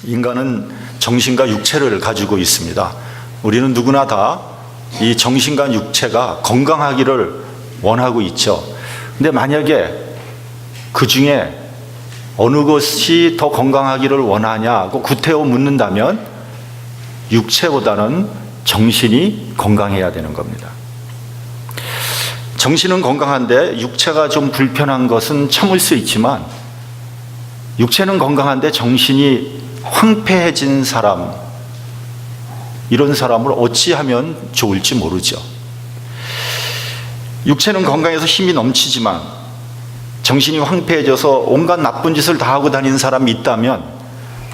인간은 정신과 육체를 가지고 있습니다. 우리는 누구나 다 이 정신과 육체가 건강하기를 원하고 있죠. 근데 만약에 그 중에 어느 것이 더 건강하기를 원하냐고 구태여 묻는다면 육체보다는 정신이 건강해야 되는 겁니다. 정신은 건강한데 육체가 좀 불편한 것은 참을 수 있지만, 육체는 건강한데 정신이 황폐해진 사람, 이런 사람을 어찌하면 좋을지 모르죠. 육체는 건강해서 힘이 넘치지만 정신이 황폐해져서 온갖 나쁜 짓을 다 하고 다니는 사람이 있다면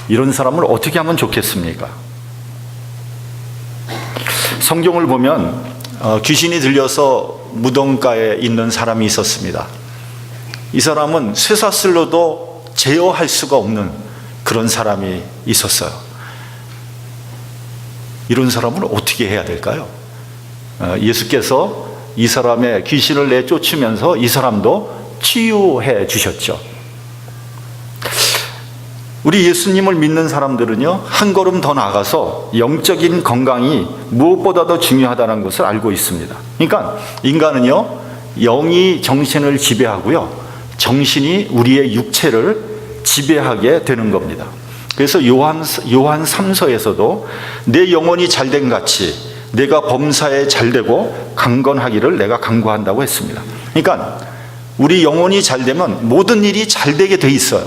이런 사람을 어떻게 하면 좋겠습니까? 성경을 보면 귀신이 들려서 무덤가에 있는 사람이 있었습니다. 이 사람은 쇠사슬로도 제어할 수가 없는 그런 사람이 있었어요. 이런 사람을 어떻게 해야 될까요? 예수께서 이 사람의 귀신을 내쫓으면서 이 사람도 치유해 주셨죠. 우리 예수님을 믿는 사람들은요, 한 걸음 더 나아가서 영적인 건강이 무엇보다도 중요하다는 것을 알고 있습니다. 그러니까 인간은요, 영이 정신을 지배하고요, 정신이 우리의 육체를 지배하게 되는 겁니다. 그래서 요한 3서에서도 내 영혼이 잘된 같이 내가 범사에 잘되고 강건하기를 내가 간구한다고 했습니다. 그러니까 우리 영혼이 잘되면 모든 일이 잘되게 돼 있어요.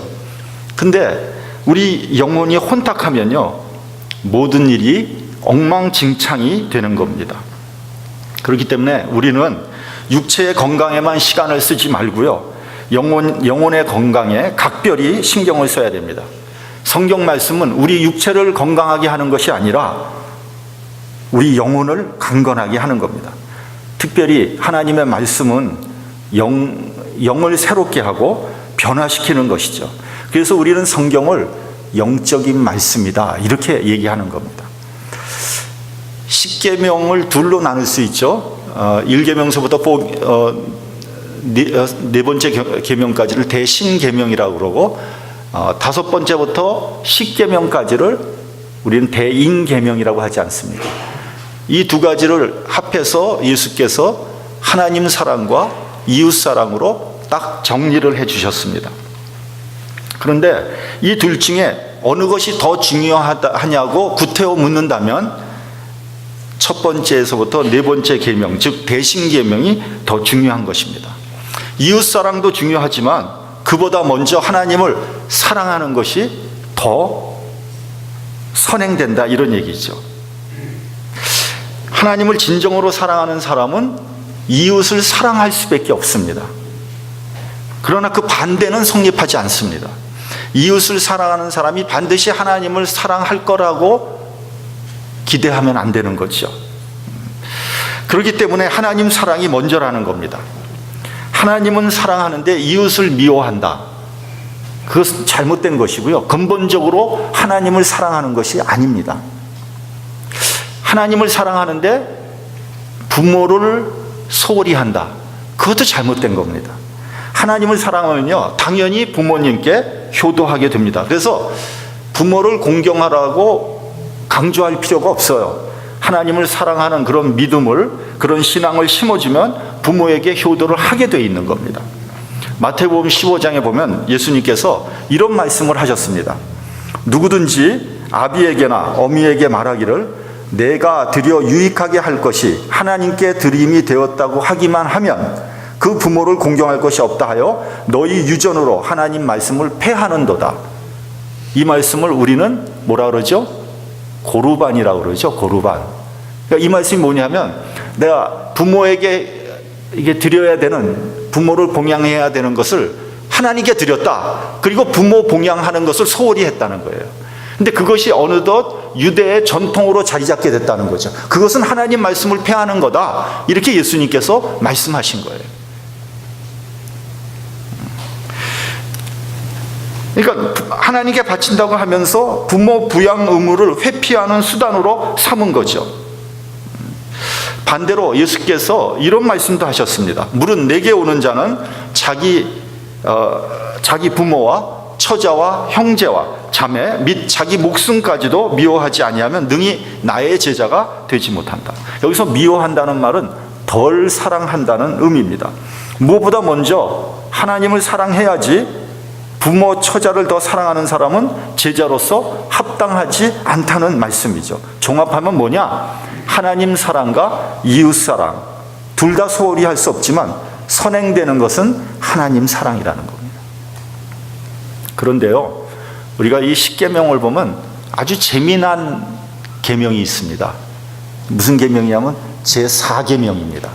근데 우리 영혼이 혼탁하면요, 모든 일이 엉망진창이 되는 겁니다. 그렇기 때문에 우리는 육체의 건강에만 시간을 쓰지 말고요, 영혼의 건강에 각별히 신경을 써야 됩니다. 성경 말씀은 우리 육체를 건강하게 하는 것이 아니라 우리 영혼을 강건하게 하는 겁니다. 특별히 하나님의 말씀은 영을 새롭게 하고 변화시키는 것이죠. 그래서 우리는 성경을 영적인 말씀이다, 이렇게 얘기하는 겁니다. 10계명을 둘로 나눌 수 있죠. 1계명서부터 네 번째 계명까지를 대신계명이라고 그러고, 5번째부터 10계명까지를 우리는 대인계명이라고 하지 않습니까? 이 두 가지를 합해서 예수께서 하나님 사랑과 이웃 사랑으로 딱 정리를 해 주셨습니다. 그런데 이 둘 중에 어느 것이 더 중요하냐고 구태여 묻는다면 첫 번째에서부터 네 번째 계명, 즉 대신계명이 더 중요한 것입니다. 이웃 사랑도 중요하지만 그보다 먼저 하나님을 사랑하는 것이 더 선행된다, 이런 얘기죠. 하나님을 진정으로 사랑하는 사람은 이웃을 사랑할 수밖에 없습니다. 그러나 그 반대는 성립하지 않습니다. 이웃을 사랑하는 사람이 반드시 하나님을 사랑할 거라고 기대하면 안 되는 거죠. 그렇기 때문에 하나님 사랑이 먼저라는 겁니다. 하나님은 사랑하는데 이웃을 미워한다, 그것은 잘못된 것이고요, 근본적으로 하나님을 사랑하는 것이 아닙니다. 하나님을 사랑하는데 부모를 소홀히 한다, 그것도 잘못된 겁니다. 하나님을 사랑하면요, 당연히 부모님께 효도하게 됩니다. 그래서 부모를 공경하라고 강조할 필요가 없어요. 하나님을 사랑하는 그런 믿음을, 그런 신앙을 심어주면 부모에게 효도를 하게 되어 있는 겁니다. 마태복음 15장에 보면 예수님께서 이런 말씀을 하셨습니다. 누구든지 아비에게나 어미에게 말하기를 내가 드려 유익하게 할 것이 하나님께 드림이 되었다고 하기만 하면 그 부모를 공경할 것이 없다 하여 너희 유전으로 하나님 말씀을 폐하는도다. 이 말씀을 우리는 뭐라 그러죠? 고르반이라고 그러죠. 고르반. 그러니까 이 말씀이 뭐냐면, 내가 부모에게 이게 드려야 되는, 부모를 봉양해야 되는 것을 하나님께 드렸다. 그리고 부모 봉양하는 것을 소홀히 했다는 거예요. 근데 그것이 어느덧 유대의 전통으로 자리 잡게 됐다는 거죠. 그것은 하나님 말씀을 폐하는 거다, 이렇게 예수님께서 말씀하신 거예요. 그러니까 하나님께 바친다고 하면서 부모 부양 의무를 회피하는 수단으로 삼은 거죠. 반대로 예수께서 이런 말씀도 하셨습니다. 물은 내게 오는 자는 자기 부모와 처자와 형제와 자매 및 자기 목숨까지도 미워하지 아니하면 능히 나의 제자가 되지 못한다. 여기서 미워한다는 말은 덜 사랑한다는 의미입니다. 무엇보다 먼저 하나님을 사랑해야지 부모 처자를 더 사랑하는 사람은 제자로서 합당하지 않다는 말씀이죠. 종합하면 뭐냐? 하나님 사랑과 이웃 사랑 둘 다 소홀히 할 수 없지만 선행되는 것은 하나님 사랑이라는 겁니다. 그런데요, 우리가 이 십계명을 보면 아주 재미난 계명이 있습니다. 무슨 계명이냐면 제4계명입니다.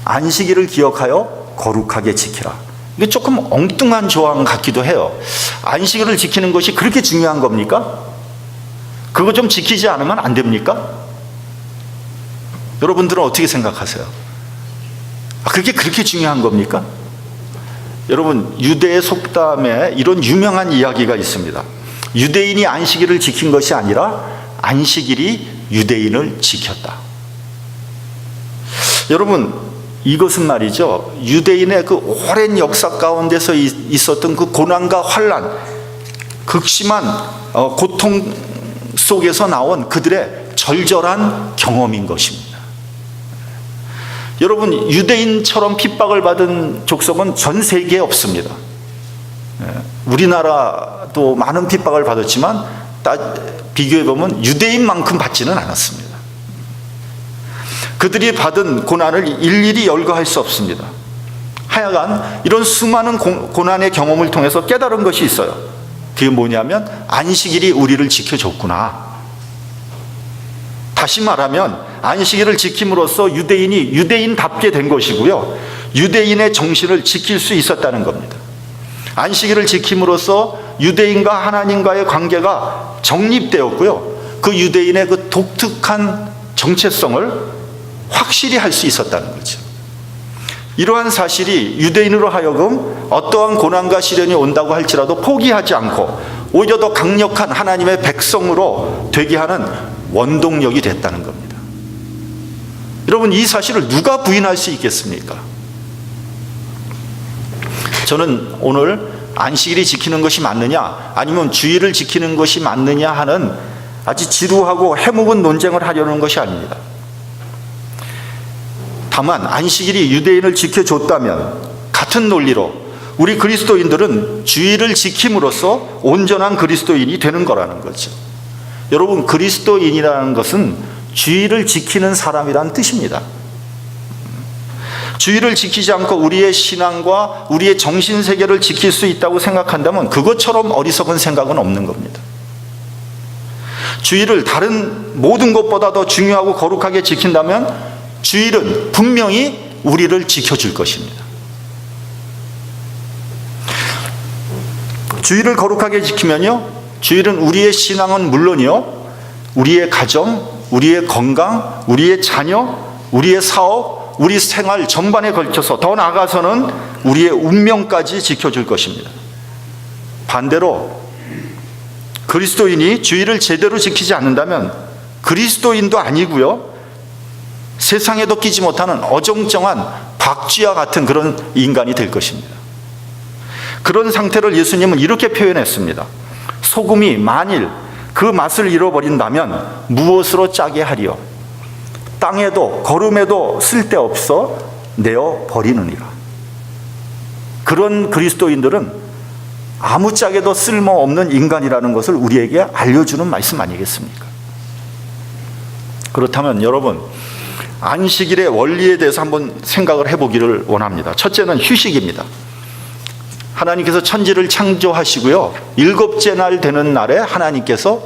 안식일을 기억하여 거룩하게 지키라. 이게 조금 엉뚱한 조항 같기도 해요. 안식일을 지키는 것이 그렇게 중요한 겁니까? 그거 좀 지키지 않으면 안 됩니까? 여러분들은 어떻게 생각하세요? 그게 그렇게 중요한 겁니까? 여러분, 유대의 속담에 이런 유명한 이야기가 있습니다. 유대인이 안식일을 지킨 것이 아니라 안식일이 유대인을 지켰다. 여러분, 이것은 말이죠, 유대인의 그 오랜 역사 가운데서 있었던 그 고난과 환난, 극심한 고통 속에서 나온 그들의 절절한 경험인 것입니다. 여러분, 유대인처럼 핍박을 받은 족속은 전 세계에 없습니다. 우리나라도 많은 핍박을 받았지만 비교해보면 유대인만큼 받지는 않았습니다. 그들이 받은 고난을 일일이 열거할 수 없습니다. 하여간 이런 수많은 고난의 경험을 통해서 깨달은 것이 있어요. 그게 뭐냐면 안식일이 우리를 지켜줬구나. 다시 말하면 안식일을 지킴으로써 유대인이 유대인답게 된 것이고요, 유대인의 정신을 지킬 수 있었다는 겁니다. 안식일을 지킴으로써 유대인과 하나님과의 관계가 정립되었고요, 그 유대인의 그 독특한 정체성을 확실히 할 수 있었다는 거죠. 이러한 사실이 유대인으로 하여금 어떠한 고난과 시련이 온다고 할지라도 포기하지 않고 오히려 더 강력한 하나님의 백성으로 되게 하는 원동력이 됐다는 겁니다. 여러분, 이 사실을 누가 부인할 수 있겠습니까? 저는 오늘 안식일이 지키는 것이 맞느냐 아니면 주일을 지키는 것이 맞느냐 하는 아주 지루하고 해묵은 논쟁을 하려는 것이 아닙니다. 다만 안식일이 유대인을 지켜줬다면 같은 논리로 우리 그리스도인들은 주일을 지킴으로써 온전한 그리스도인이 되는 거라는 거죠. 여러분, 그리스도인이라는 것은 주일을 지키는 사람이란 뜻입니다. 주일을 지키지 않고 우리의 신앙과 우리의 정신세계를 지킬 수 있다고 생각한다면 그것처럼 어리석은 생각은 없는 겁니다. 주일을 다른 모든 것보다 더 중요하고 거룩하게 지킨다면 주일은 분명히 우리를 지켜줄 것입니다. 주일을 거룩하게 지키면요, 주일은 우리의 신앙은 물론이요, 우리의 가정, 우리의 건강, 우리의 자녀, 우리의 사업, 우리 생활 전반에 걸쳐서 더 나아가서는 우리의 운명까지 지켜줄 것입니다. 반대로 그리스도인이 주일을 제대로 지키지 않는다면 그리스도인도 아니고요, 세상에도 끼지 못하는 어정쩡한 박쥐와 같은 그런 인간이 될 것입니다. 그런 상태를 예수님은 이렇게 표현했습니다. 소금이 만일 그 맛을 잃어버린다면 무엇으로 짜게 하리요? 땅에도 거름에도 쓸데없어 내어 버리느니라. 그런 그리스도인들은 아무짝에도 쓸모없는 인간이라는 것을 우리에게 알려주는 말씀 아니겠습니까? 그렇다면 여러분, 안식일의 원리에 대해서 한번 생각을 해보기를 원합니다. 첫째는 휴식입니다. 하나님께서 천지를 창조하시고요, 7째 날 되는 날에 하나님께서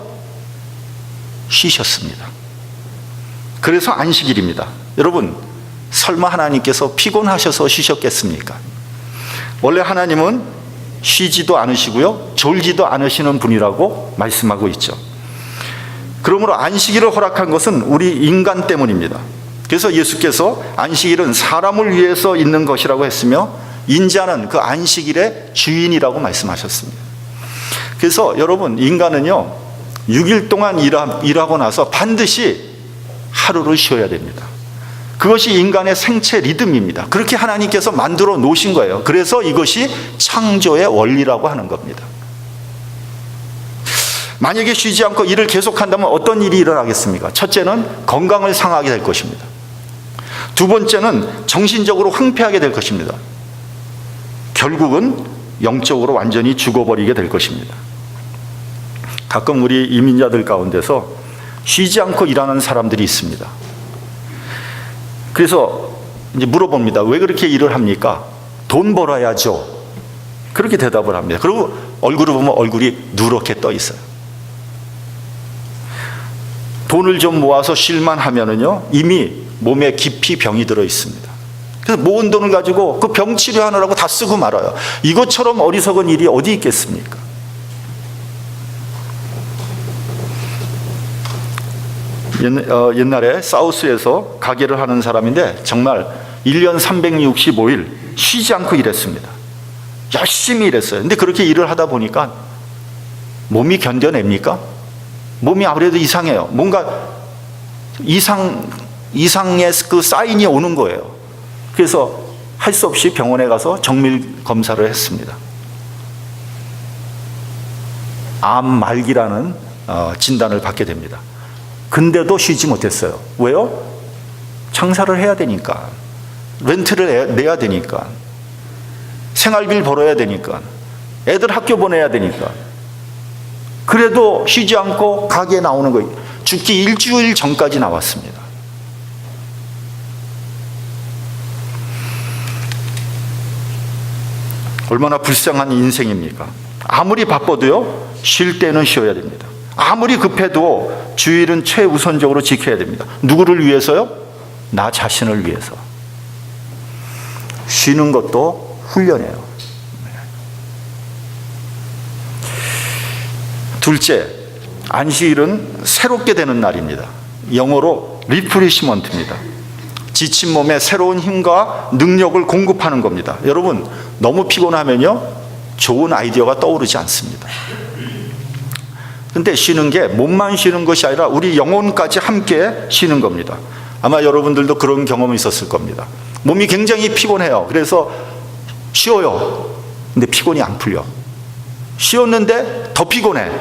쉬셨습니다. 그래서 안식일입니다. 여러분, 설마 하나님께서 피곤하셔서 쉬셨겠습니까? 원래 하나님은 쉬지도 않으시고요, 졸지도 않으시는 분이라고 말씀하고 있죠. 그러므로 안식일을 허락한 것은 우리 인간 때문입니다. 그래서 예수께서 안식일은 사람을 위해서 있는 것이라고 했으며 인자는 그 안식일의 주인이라고 말씀하셨습니다. 그래서 여러분, 인간은요 6일 동안 일하고 나서 반드시 하루를 쉬어야 됩니다. 그것이 인간의 생체 리듬입니다. 그렇게 하나님께서 만들어 놓으신 거예요. 그래서 이것이 창조의 원리라고 하는 겁니다. 만약에 쉬지 않고 일을 계속한다면 어떤 일이 일어나겠습니까? 첫째는 건강을 상하게 될 것입니다. 두 번째는 정신적으로 황폐하게 될 것입니다. 결국은 영적으로 완전히 죽어버리게 될 것입니다. 가끔 우리 이민자들 가운데서 쉬지 않고 일하는 사람들이 있습니다. 그래서 이제 물어봅니다. 왜 그렇게 일을 합니까? 돈 벌어야죠. 그렇게 대답을 합니다. 그리고 얼굴을 보면 얼굴이 누렇게 떠 있어요. 돈을 좀 모아서 쉴만 하면은요, 이미 몸에 깊이 병이 들어 있습니다. 그래서 모은 돈을 가지고 그 병 치료하느라고 다 쓰고 말아요. 이것처럼 어리석은 일이 어디 있겠습니까? 옛날에 사우스에서 가게를 하는 사람인데 정말 1년 365일 쉬지 않고 일했습니다. 열심히 일했어요. 근데 그렇게 일을 하다 보니까 몸이 견뎌냅니까? 몸이 아무래도 이상해요. 뭔가 이상의 그 사인이 오는 거예요. 그래서 할 수 없이 병원에 가서 정밀 검사를 했습니다. 암 말기라는 진단을 받게 됩니다. 근데도 쉬지 못했어요. 왜요? 장사를 해야 되니까, 렌트를 내야 되니까, 생활비를 벌어야 되니까, 애들 학교 보내야 되니까. 그래도 쉬지 않고 가게에 나오는 거예요. 죽기 일주일 전까지 나왔습니다. 얼마나 불쌍한 인생입니까? 아무리 바빠도요, 쉴 때는 쉬어야 됩니다. 아무리 급해도 주일은 최우선적으로 지켜야 됩니다. 누구를 위해서요? 나 자신을 위해서. 쉬는 것도 훈련이에요. 둘째, 안식일은 새롭게 되는 날입니다. 영어로 리프레시먼트입니다. 지친 몸에 새로운 힘과 능력을 공급하는 겁니다. 여러분, 너무 피곤하면요, 좋은 아이디어가 떠오르지 않습니다. 근데 쉬는 게 몸만 쉬는 것이 아니라 우리 영혼까지 함께 쉬는 겁니다. 아마 여러분들도 그런 경험이 있었을 겁니다. 몸이 굉장히 피곤해요. 그래서 쉬어요. 근데 피곤이 안 풀려. 쉬었는데 더 피곤해.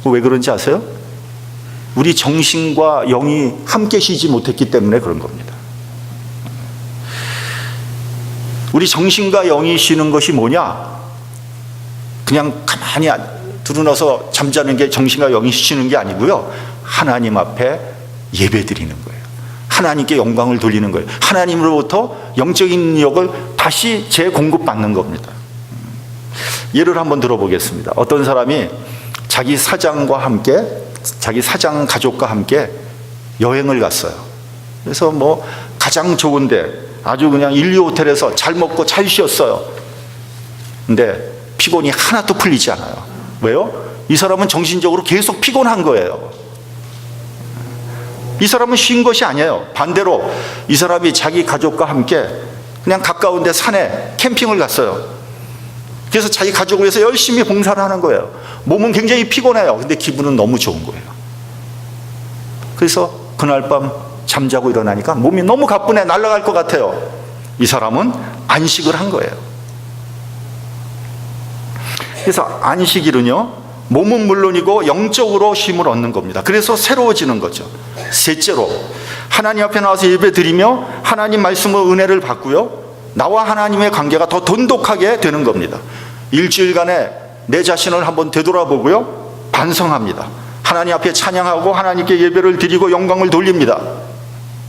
왜 그런지 아세요? 우리 정신과 영이 함께 쉬지 못했기 때문에 그런 겁니다. 우리 정신과 영이 쉬는 것이 뭐냐? 그냥 가만히 드러나서 잠자는 게 정신과 영이 쉬는 게 아니고요, 하나님 앞에 예배 드리는 거예요. 하나님께 영광을 돌리는 거예요. 하나님으로부터 영적인 능력을 다시 재공급받는 겁니다. 예를 한번 들어보겠습니다. 어떤 사람이 자기 사장과 함께, 자기 사장 가족과 함께 여행을 갔어요. 그래서 뭐 가장 좋은데 아주 그냥 1, 2 호텔에서 잘 먹고 잘 쉬었어요. 근데 피곤이 하나도 풀리지 않아요. 왜요? 이 사람은 정신적으로 계속 피곤한 거예요. 이 사람은 쉰 것이 아니에요. 반대로 이 사람이 자기 가족과 함께 그냥 가까운 데 산에 캠핑을 갔어요. 그래서 자기 가족을 위해서 열심히 봉사를 하는 거예요. 몸은 굉장히 피곤해요. 근데 기분은 너무 좋은 거예요. 그래서 그날 밤 잠자고 일어나니까 몸이 너무 가뿐해, 날아갈 것 같아요. 이 사람은 안식을 한 거예요. 그래서 안식일은요, 몸은 물론이고 영적으로 쉼을 얻는 겁니다. 그래서 새로워지는 거죠. 셋째로, 하나님 앞에 나와서 예배드리며 하나님 말씀의 은혜를 받고요, 나와 하나님의 관계가 더 돈독하게 되는 겁니다. 일주일간에 내 자신을 한번 되돌아보고요, 반성합니다. 하나님 앞에 찬양하고 하나님께 예배를 드리고 영광을 돌립니다.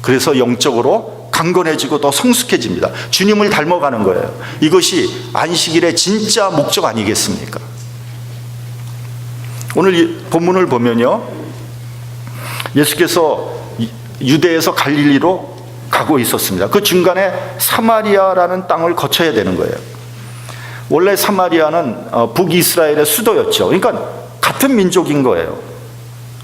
그래서 영적으로 강건해지고 더 성숙해집니다. 주님을 닮아가는 거예요. 이것이 안식일의 진짜 목적 아니겠습니까? 오늘 이 본문을 보면요, 예수께서 유대에서 갈릴리로 가고 있었습니다. 그 중간에 사마리아라는 땅을 거쳐야 되는 거예요. 원래 사마리아는 북이스라엘의 수도였죠. 그러니까 같은 민족인 거예요.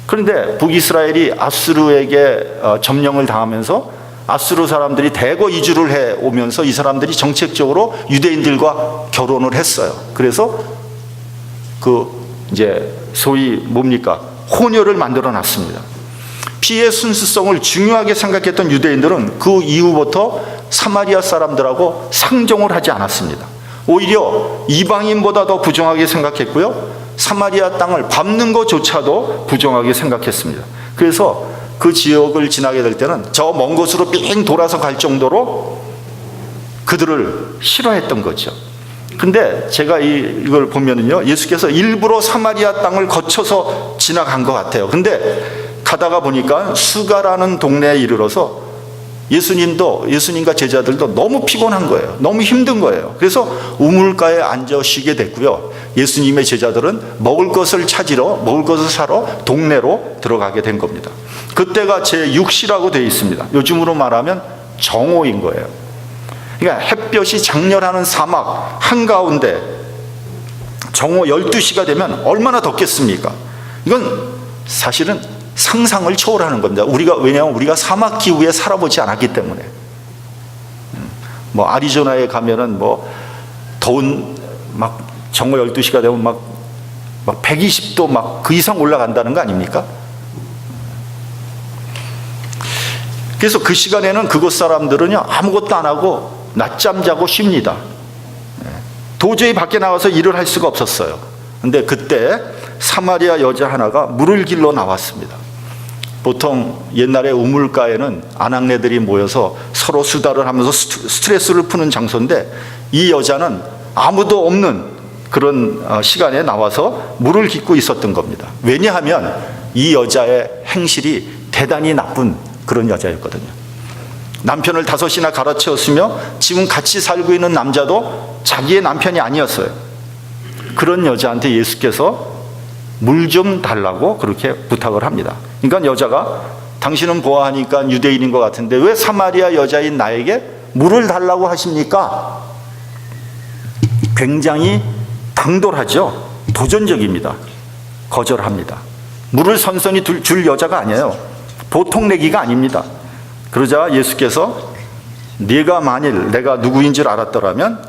그런데 북이스라엘이 아수르에게 점령을 당하면서 아수르 사람들이 대거 이주를 해 오면서 이 사람들이 정책적으로 유대인들과 결혼을 했어요. 그래서 이제 소위 뭡니까? 혼혈을 만들어 놨습니다. 피의 순수성을 중요하게 생각했던 유대인들은 그 이후부터 사마리아 사람들하고 상종을 하지 않았습니다. 오히려 이방인보다 더 부정하게 생각했고요, 사마리아 땅을 밟는 것조차도 부정하게 생각했습니다. 그래서 그 지역을 지나게 될 때는 저 먼 곳으로 삥 돌아서 갈 정도로 그들을 싫어했던 거죠. 근데 제가 이걸 보면은요, 예수께서 일부러 사마리아 땅을 거쳐서 지나간 것 같아요. 근데 가다가 보니까 수가라는 동네에 이르러서 예수님과 제자들도 너무 피곤한 거예요. 너무 힘든 거예요. 그래서 우물가에 앉아 쉬게 됐고요, 예수님의 제자들은 먹을 것을 사러 동네로 들어가게 된 겁니다. 그때가 제6시라고 되어 있습니다. 요즘으로 말하면 정오인 거예요. 그러니까 햇볕이 장렬하는 사막 한가운데 정오 12시가 되면 얼마나 덥겠습니까? 이건 사실은 상상을 초월하는 겁니다. 왜냐하면 우리가 사막 기후에 살아보지 않았기 때문에. 아리조나에 가면은 더운 정오 12시가 되면 120도 그 이상 올라간다는 거 아닙니까? 그래서 그 시간에는 그곳 사람들은요, 아무것도 안 하고 낮잠 자고 쉽니다. 도저히 밖에 나가서 일을 할 수가 없었어요. 근데 그때 사마리아 여자 하나가 물을 길러 나왔습니다. 보통 옛날에 우물가에는 아낙네들이 모여서 서로 수다를 하면서 스트레스를 푸는 장소인데, 이 여자는 아무도 없는 그런 시간에 나와서 물을 깃고 있었던 겁니다. 왜냐하면 이 여자의 행실이 대단히 나쁜 그런 여자였거든요. 남편을 5이나 갈아치웠으며 지금 같이 살고 있는 남자도 자기의 남편이 아니었어요. 그런 여자한테 예수께서 물 좀 달라고 그렇게 부탁을 합니다. 그러니까 여자가, 당신은 보아하니까 유대인인 것 같은데 왜 사마리아 여자인 나에게 물을 달라고 하십니까? 굉장히 당돌하죠. 도전적입니다. 거절합니다. 물을 선선히 줄 여자가 아니에요. 보통 내기가 아닙니다. 그러자 예수께서, 네가 만일 내가 누구인 줄 알았더라면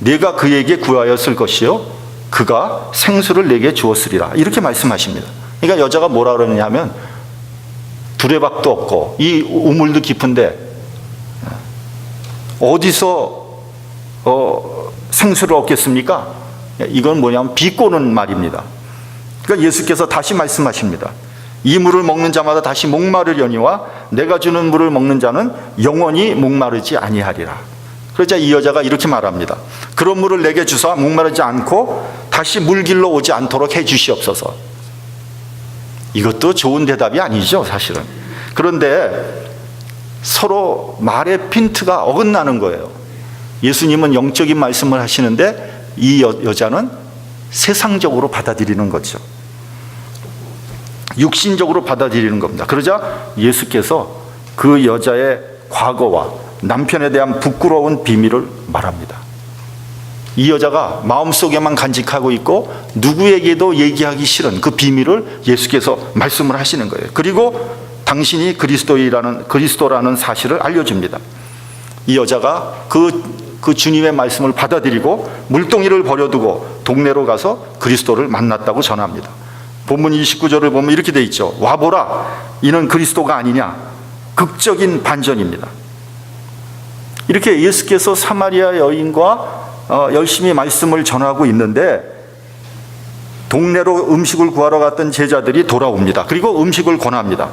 네가 그에게 구하였을 것이요 그가 생수를 내게 주었으리라, 이렇게 말씀하십니다. 그러니까 여자가 뭐라 그러느냐면, 두레박도 없고 이 우물도 깊은데 어디서 생수를 얻겠습니까? 이건 뭐냐면 비꼬는 말입니다. 그러니까 예수께서 다시 말씀하십니다. 이 물을 먹는 자마다 다시 목마르려니와 내가 주는 물을 먹는 자는 영원히 목마르지 아니하리라. 그러자 이 여자가 이렇게 말합니다. 그런 물을 내게 주사 목마르지 않고 다시 물 길러 오지 않도록 해 주시옵소서. 이것도 좋은 대답이 아니죠, 사실은. 그런데 서로 말의 핀트가 어긋나는 거예요. 예수님은 영적인 말씀을 하시는데 이 여자는 세상적으로 받아들이는 거죠. 육신적으로 받아들이는 겁니다. 그러자 예수께서 그 여자의 과거와 남편에 대한 부끄러운 비밀을 말합니다. 이 여자가 마음속에만 간직하고 있고 누구에게도 얘기하기 싫은 그 비밀을 예수께서 말씀을 하시는 거예요. 그리고 당신이 그리스도라는 사실을 알려줍니다. 이 여자가 그 주님의 말씀을 받아들이고 물동이를 버려두고 동네로 가서 그리스도를 만났다고 전합니다. 본문 29절을 보면 이렇게 돼 있죠. 와보라, 이는 그리스도가 아니냐. 극적인 반전입니다. 이렇게 예수께서 사마리아 여인과 열심히 말씀을 전하고 있는데 동네로 음식을 구하러 갔던 제자들이 돌아옵니다. 그리고 음식을 권합니다.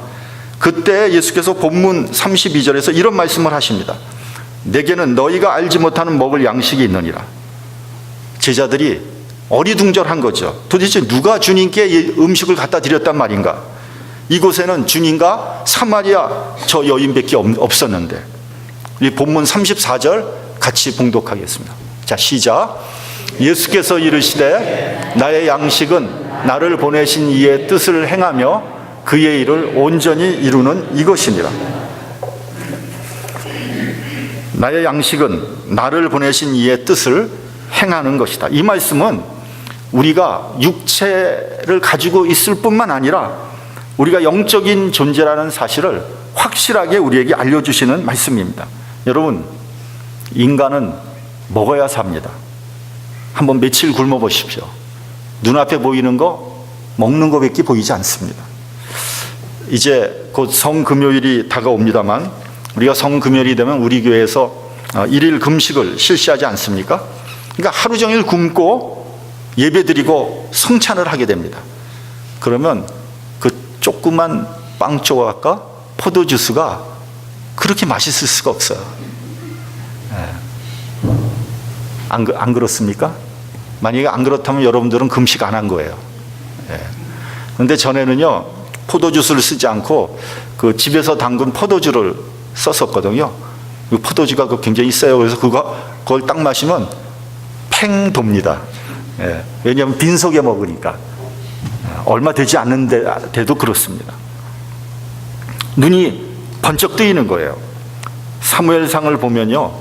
그때 예수께서 본문 32절에서 이런 말씀을 하십니다. 내게는 너희가 알지 못하는 먹을 양식이 있느니라. 제자들이 어리둥절한 거죠. 도대체 누가 주님께 음식을 갖다 드렸단 말인가? 이곳에는 주님과 사마리아 저 여인밖에 없었는데. 이 본문 34절 같이 봉독하겠습니다. 자, 시작. 예수께서 이르시되 나의 양식은 나를 보내신 이의 뜻을 행하며 그의 일을 온전히 이루는 이것이니라. 나의 양식은 나를 보내신 이의 뜻을 행하는 것이다. 이 말씀은 우리가 육체를 가지고 있을 뿐만 아니라 우리가 영적인 존재라는 사실을 확실하게 우리에게 알려주시는 말씀입니다. 여러분, 인간은 먹어야 삽니다. 한번 며칠 굶어 보십시오. 눈앞에 보이는 거 먹는 거밖에 보이지 않습니다. 이제 곧 성금요일이 다가옵니다만 우리가 성금요일이 되면 우리 교회에서 일일 금식을 실시하지 않습니까? 그러니까 하루 종일 굶고 예배드리고 성찬을 하게 됩니다. 그러면 그 조그만 빵 조각과 포도주스가 그렇게 맛있을 수가 없어요. 안 그렇습니까? 만약에 안 그렇다면 여러분들은 금식 안 한 거예요. 그런데 전에는요, 포도주스를 쓰지 않고 그 집에서 담근 포도주를 썼었거든요. 그 포도주가 굉장히 세요. 그래서 그걸 딱 마시면 팽 돕니다. 왜냐하면 빈속에 먹으니까. 얼마 되지 않는데도 그렇습니다. 눈이 번쩍 뜨이는 거예요. 사무엘상을 보면요,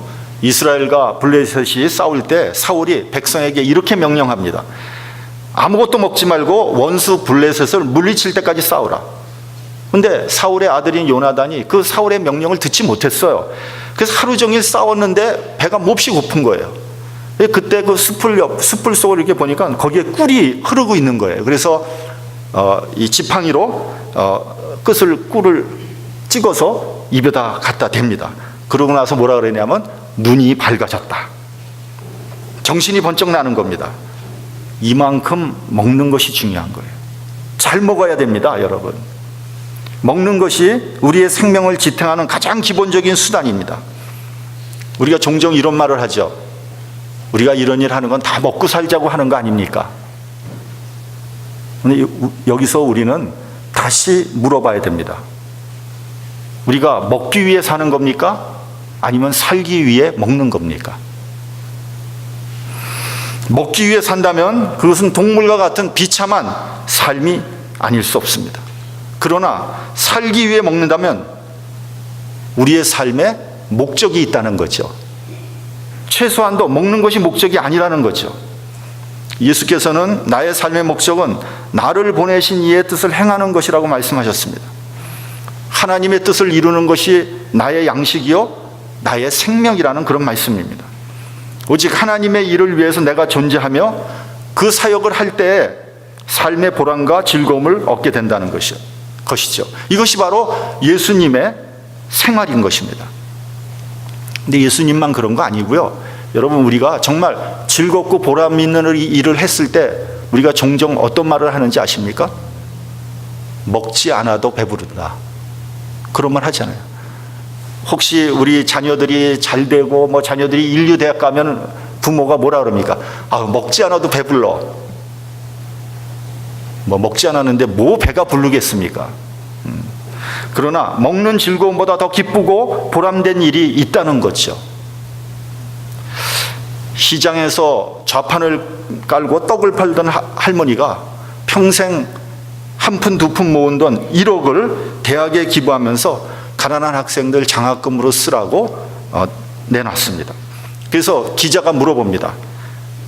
이스라엘과 블레셋이 싸울 때 사울이 백성에게 이렇게 명령합니다. 아무것도 먹지 말고 원수 블레셋을 물리칠 때까지 싸우라. 근데 사울의 아들인 요나단이 그 사울의 명령을 듣지 못했어요. 그래서 하루 종일 싸웠는데 배가 몹시 고픈 거예요. 그때 그 숯불 속을 이렇게 보니까 거기에 꿀이 흐르고 있는 거예요. 그래서 이 지팡이로 꿀을 찍어서 입에다 갖다 댑니다. 그러고 나서 뭐라 그러냐면 눈이 밝아졌다. 정신이 번쩍 나는 겁니다. 이만큼 먹는 것이 중요한 거예요. 잘 먹어야 됩니다, 여러분. 먹는 것이 우리의 생명을 지탱하는 가장 기본적인 수단입니다. 우리가 종종 이런 말을 하죠. 우리가 이런 일 하는 건 다 먹고 살자고 하는 거 아닙니까? 근데 여기서 우리는 다시 물어봐야 됩니다. 우리가 먹기 위해 사는 겁니까? 아니면 살기 위해 먹는 겁니까? 먹기 위해 산다면 그것은 동물과 같은 비참한 삶이 아닐 수 없습니다. 그러나 살기 위해 먹는다면 우리의 삶에 목적이 있다는 거죠. 최소한도 먹는 것이 목적이 아니라는 거죠. 예수께서는 나의 삶의 목적은 나를 보내신 이의 뜻을 행하는 것이라고 말씀하셨습니다. 하나님의 뜻을 이루는 것이 나의 양식이요 나의 생명이라는 그런 말씀입니다. 오직 하나님의 일을 위해서 내가 존재하며 그 사역을 할 때에 삶의 보람과 즐거움을 얻게 된다는 것이죠. 이것이 바로 예수님의 생활인 것입니다. 근데 예수님만 그런 거 아니고요. 여러분, 우리가 정말 즐겁고 보람 있는 일을 했을 때 우리가 종종 어떤 말을 하는지 아십니까? 먹지 않아도 배부르다. 그런 말 하잖아요. 혹시 우리 자녀들이 잘 되고 자녀들이 인류대학 가면 부모가 뭐라 그럽니까? 먹지 않아도 배불러. 먹지 않았는데 배가 부르겠습니까? 그러나 먹는 즐거움보다 더 기쁘고 보람된 일이 있다는 거죠. 시장에서 좌판을 깔고 떡을 팔던 할머니가 평생 한 푼 두 푼 모은 돈 1억을 대학에 기부하면서 가난한 학생들 장학금으로 쓰라고 내놨습니다. 그래서 기자가 물어봅니다.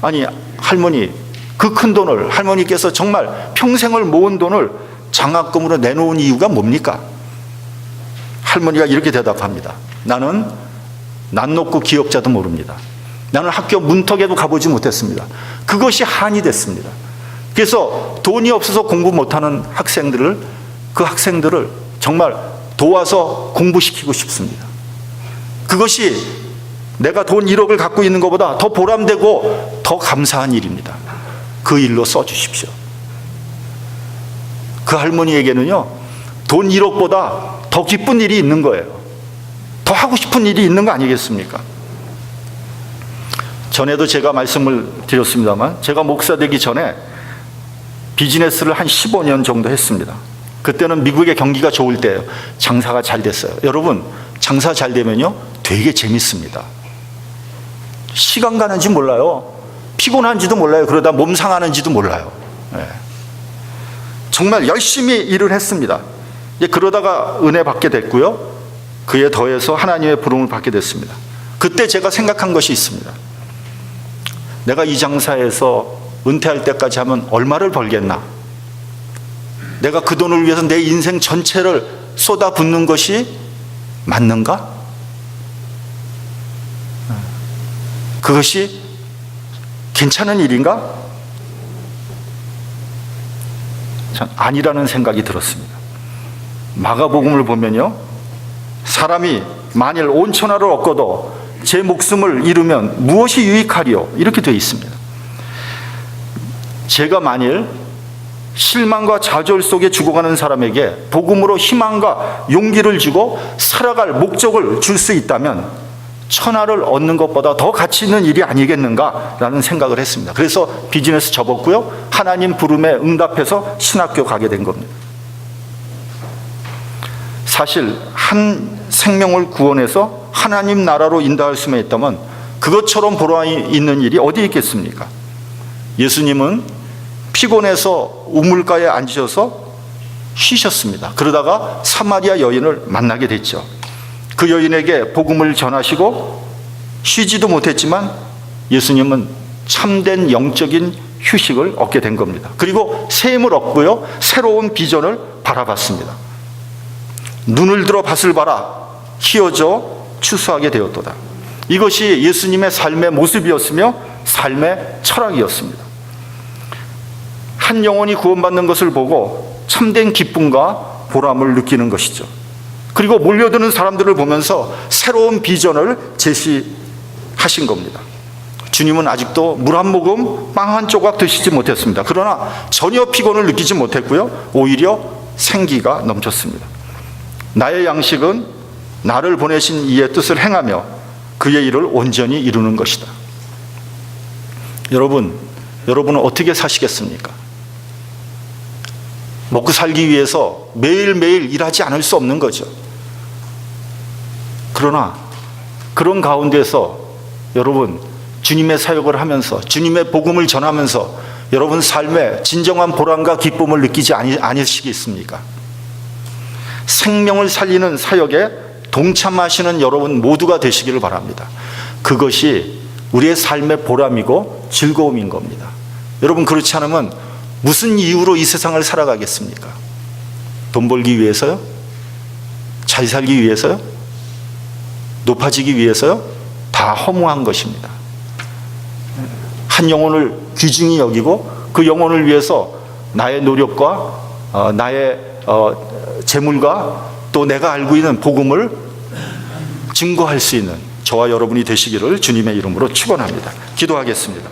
아니, 할머니, 그 큰 돈을 할머니께서 정말 평생을 모은 돈을 장학금으로 내놓은 이유가 뭡니까? 할머니가 이렇게 대답합니다. 나는 난 놓고 기억자도 모릅니다. 나는 학교 문턱에도 가보지 못했습니다. 그것이 한이 됐습니다. 그래서 돈이 없어서 공부 못하는 그 학생들을 정말 도와서 공부시키고 싶습니다. 그것이 내가 돈 1억을 갖고 있는 것보다 더 보람되고 더 감사한 일입니다. 그 일로 써주십시오. 그 할머니에게는요, 돈 1억보다 더 기쁜 일이 있는 거예요. 더 하고 싶은 일이 있는 거 아니겠습니까? 전에도 제가 말씀을 드렸습니다만, 제가 목사 되기 전에 비즈니스를 한 15년 정도 했습니다. 그때는 미국의 경기가 좋을 때예요. 장사가 잘 됐어요. 여러분, 장사 잘 되면요 되게 재밌습니다. 시간 가는지 몰라요. 피곤한지도 몰라요. 그러다 몸 상하는지도 몰라요. 정말 열심히 일을 했습니다. 그러다가 은혜 받게 됐고요, 그에 더해서 하나님의 부름을 받게 됐습니다. 그때 제가 생각한 것이 있습니다. 내가 이 장사에서 은퇴할 때까지 하면 얼마를 벌겠나? 내가 그 돈을 위해서 내 인생 전체를 쏟아붓는 것이 맞는가? 그것이 괜찮은 일인가? 전 아니라는 생각이 들었습니다. 마가복음을 보면요, 사람이 만일 온 천하를 얻고도 제 목숨을 잃으면 무엇이 유익하리요? 이렇게 되어 있습니다. 제가 만일 실망과 좌절 속에 죽어가는 사람에게 복음으로 희망과 용기를 주고 살아갈 목적을 줄 수 있다면 천하를 얻는 것보다 더 가치 있는 일이 아니겠는가라는 생각을 했습니다. 그래서 비즈니스 접었고요, 하나님 부름에 응답해서 신학교 가게 된 겁니다. 사실 한 생명을 구원해서 하나님 나라로 인도할 수만 있다면 그것처럼 보람 있는 일이 어디 있겠습니까? 예수님은 피곤해서 우물가에 앉으셔서 쉬셨습니다. 그러다가 사마리아 여인을 만나게 됐죠. 그 여인에게 복음을 전하시고 쉬지도 못했지만 예수님은 참된 영적인 휴식을 얻게 된 겁니다. 그리고 새 힘을 얻고요, 새로운 비전을 바라봤습니다. 눈을 들어 밭을 봐라, 희어져 추수하게 되었도다. 이것이 예수님의 삶의 모습이었으며 삶의 철학이었습니다. 한 영혼이 구원받는 것을 보고 참된 기쁨과 보람을 느끼는 것이죠. 그리고 몰려드는 사람들을 보면서 새로운 비전을 제시하신 겁니다. 주님은 아직도 물 한 모금, 빵 한 조각 드시지 못했습니다. 그러나 전혀 피곤을 느끼지 못했고요, 오히려 생기가 넘쳤습니다. 나의 양식은 나를 보내신 이의 뜻을 행하며 그의 일을 온전히 이루는 것이다. 여러분은 어떻게 사시겠습니까? 먹고 살기 위해서 매일매일 일하지 않을 수 없는 거죠. 그러나 그런 가운데서 여러분 주님의 사역을 하면서 주님의 복음을 전하면서 여러분 삶에 진정한 보람과 기쁨을 느끼지 않으시겠습니까? 생명을 살리는 사역에 동참하시는 여러분 모두가 되시기를 바랍니다. 그것이 우리의 삶의 보람이고 즐거움인 겁니다. 여러분, 그렇지 않으면 무슨 이유로 이 세상을 살아가겠습니까? 돈 벌기 위해서요? 잘 살기 위해서요? 높아지기 위해서요? 다 허무한 것입니다. 한 영혼을 귀중히 여기고 그 영혼을 위해서 나의 노력과 나의 재물과 또 내가 알고 있는 복음을 증거할 수 있는 저와 여러분이 되시기를 주님의 이름으로 축원합니다. 기도하겠습니다.